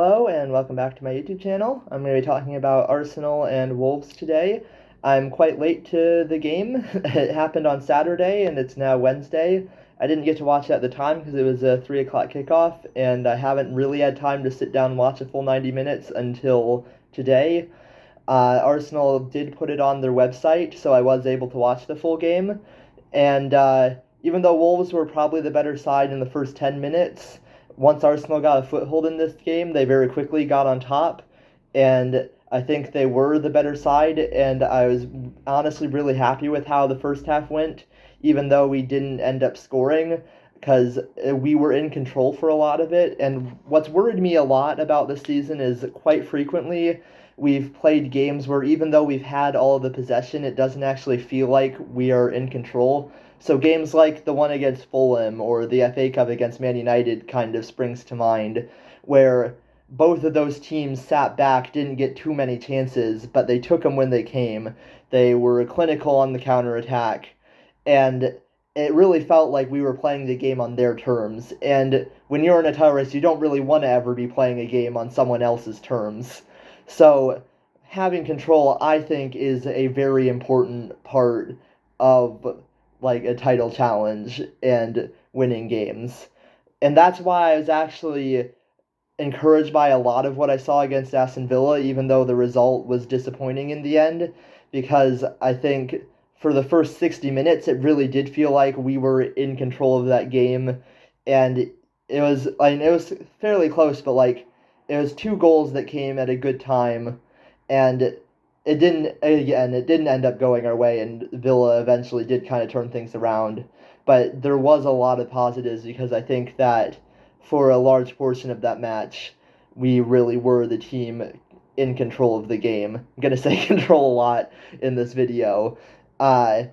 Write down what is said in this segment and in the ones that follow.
Hello and welcome back to my YouTube channel. I'm going to be talking about Arsenal and Wolves today. I'm quite late to the game. It happened on Saturday and it's now Wednesday. I didn't get to watch it at the time because it was a 3 o'clock kickoff, and I haven't really had time to sit down and watch a full 90 minutes until today. Arsenal did put it on their website, so I was able to watch the full game. And even though Wolves were probably the better side in the first 10 minutes, once Arsenal got a foothold in this game, they very quickly got on top. And I think they were the better side, and I was honestly really happy with how the first half went, even though we didn't end up scoring, because we were in control for a lot of it. And what's worried me a lot about this season is quite frequently we've played games where even though we've had all of the possession, it doesn't actually feel like we are in control. So games like the one against Fulham or the FA Cup against Man United kind of springs to mind, where both of those teams sat back, didn't get too many chances, but they took them when they came. They were clinical on the counter attack, and it really felt like we were playing the game on their terms. And when you're in a title race, you don't really want to ever be playing a game on someone else's terms. So having control, I think, is a very important part of like a title challenge and winning games. And that's why I was actually encouraged by a lot of what I saw against Aston Villa, even though the result was disappointing in the end, because I think for the first 60 minutes, it really did feel like we were in control of that game. And it was fairly close, but like, it was two goals that came at a good time. And it didn't end up going our way, and Villa eventually did kind of turn things around. But there was a lot of positives because I think that for a large portion of that match, we really were the team in control of the game. I'm going to say control a lot in this video. Uh,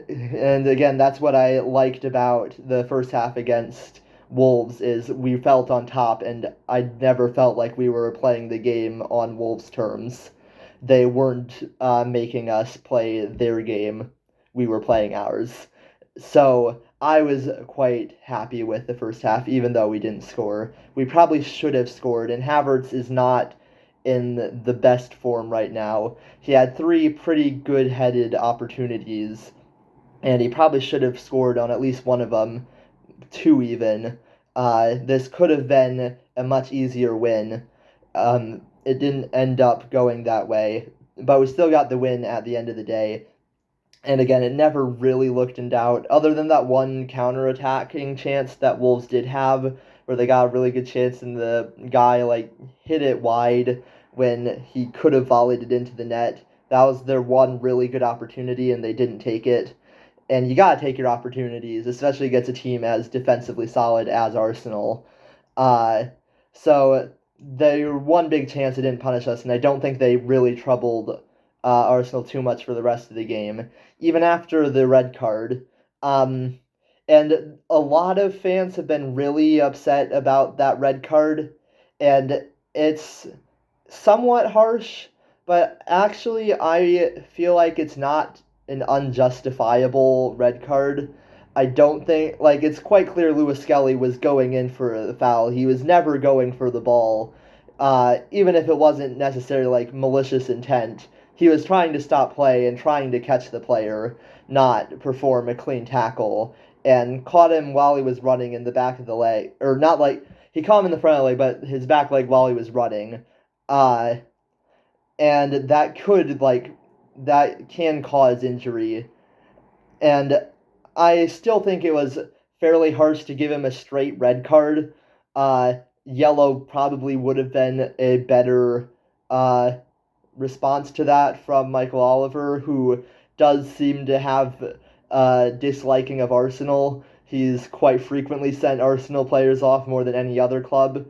and again, that's what I liked about the first half against Wolves is we felt on top, and I never felt like we were playing the game on Wolves' terms. They weren't making us play their game. We were playing ours. So I was quite happy with the first half, even though we didn't score. We probably should have scored, and Havertz is not in the best form right now. He had three pretty good headed opportunities, and he probably should have scored on at least one of them, two even. This could have been a much easier win. It didn't end up going that way, but we still got the win at the end of the day. And again, it never really looked in doubt, other than that one counter-attacking chance that Wolves did have, where they got a really good chance and the guy like hit it wide when he could have volleyed it into the net. That was their one really good opportunity, and they didn't take it. And you gotta take your opportunities, especially against a team as defensively solid as Arsenal. Uh, so their one big chance it didn't punish us, and I don't think they really troubled Arsenal too much for the rest of the game, even after the red card. Um, and a lot of fans have been really upset about that red card, and it's somewhat harsh, but actually I feel like it's not an unjustifiable red card. I don't think like it's quite clear Lewis Skelly was going in for the foul. He was never going for the ball, even if it wasn't necessarily like malicious intent. He was trying to stop play and trying to catch the player, not perform a clean tackle, and caught him while he was running in the back of the leg, or not like he caught him in the front of the leg, but his back leg while he was running. Uh, and that can cause injury, and I still think it was fairly harsh to give him a straight red card. Yellow probably would have been a better uh, response to that from Michael Oliver, who does seem to have disliking of Arsenal. He's quite frequently sent Arsenal players off more than any other club.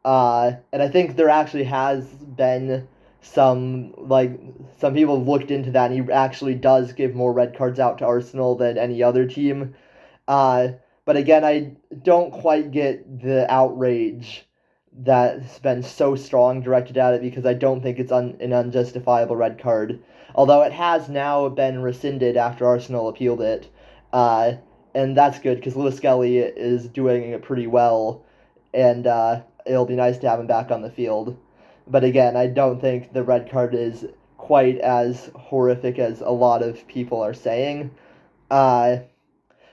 And I think there actually has been some people have looked into that, and he actually does give more red cards out to Arsenal than any other team. Uh, but again, I don't quite get the outrage that's been so strong directed at it because I don't think it's an unjustifiable red card. Although it has now been rescinded after Arsenal appealed it. Uh, and that's good because Lewis Skelly is doing it pretty well, and it'll be nice to have him back on the field. But again, I don't think the red card is quite as horrific as a lot of people are saying. Uh,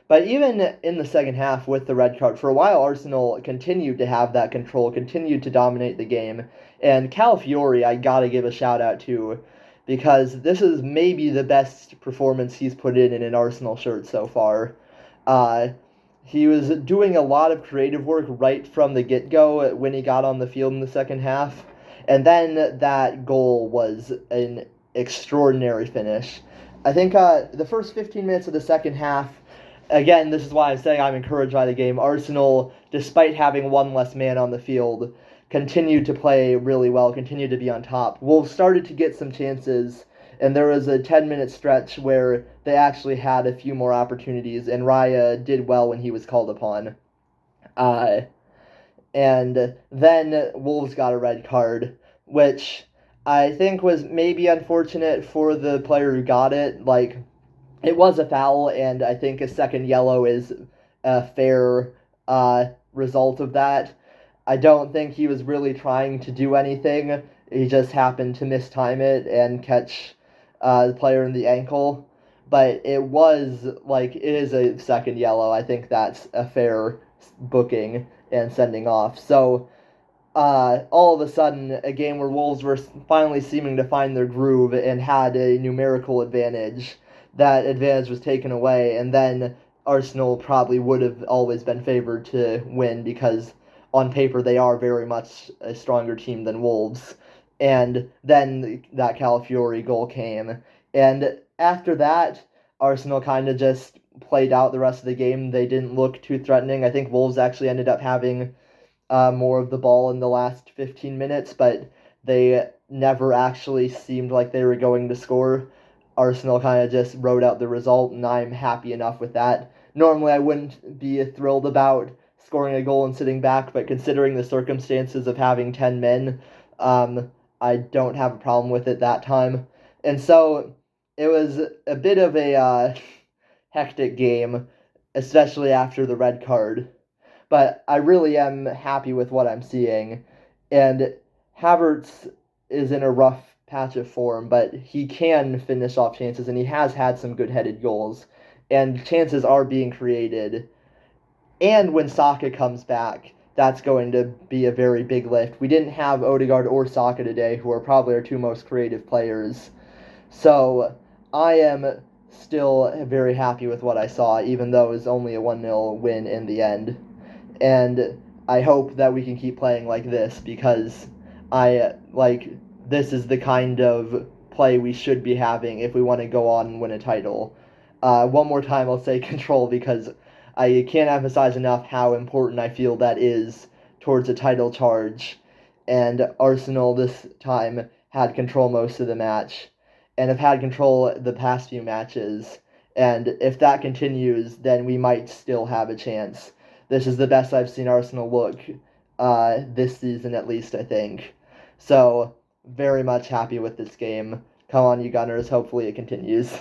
but even in the second half with the red card, for a while Arsenal continued to have that control, continued to dominate the game. And Calafiori, I gotta give a shout out to, because this is maybe the best performance he's put in an Arsenal shirt so far. Uh, he was doing a lot of creative work right from the get-go when he got on the field in the second half. And then that goal was an extraordinary finish. I think the first 15 minutes of the second half, again, this is why I'm saying I'm encouraged by the game. Arsenal, despite having one less man on the field, continued to play really well, continued to be on top. Wolves started to get some chances, and there was a 10-minute stretch where they actually had a few more opportunities, and Raya did well when he was called upon. Uh, and then Wolves got a red card, which I think was maybe unfortunate for the player who got it. Like, it was a foul, and I think a second yellow is a fair result of that. I don't think he was really trying to do anything. He just happened to mistime it and catch the player in the ankle. But it was like, it is a second yellow. I think that's a fair booking and sending off. So all of a sudden, a game where Wolves were finally seeming to find their groove and had a numerical advantage, that advantage was taken away, and then Arsenal probably would have always been favored to win because on paper they are very much a stronger team than Wolves. And then that Calafiori goal came. And after that, Arsenal kind of just played out the rest of the game. They didn't look too threatening. I think Wolves actually ended up having more of the ball in the last 15 minutes, but they never actually seemed like they were going to score. Arsenal kind of just wrote out the result, and I'm happy enough with that. Normally, I wouldn't be thrilled about scoring a goal and sitting back, but considering the circumstances of having 10 men, I don't have a problem with it that time. And so it was a bit of a hectic game, especially after the red card. But I really am happy with what I'm seeing. And Havertz is in a rough patch of form, but he can finish off chances, and he has had some good headed goals. And chances are being created. And when Saka comes back, that's going to be a very big lift. We didn't have Odegaard or Saka today, who are probably our two most creative players. So I am still very happy with what I saw, even though it was only a 1-0 win in the end. And I hope that we can keep playing like this, because this is the kind of play we should be having if we want to go on and win a title. One more time, I'll say control, because I can't emphasize enough how important I feel that is towards a title charge. And Arsenal this time had control most of the match, and have had control the past few matches. And if that continues, then we might still have a chance. This is the best I've seen Arsenal look this season, at least, I think. So, very much happy with this game. Come on, you Gunners. Hopefully it continues.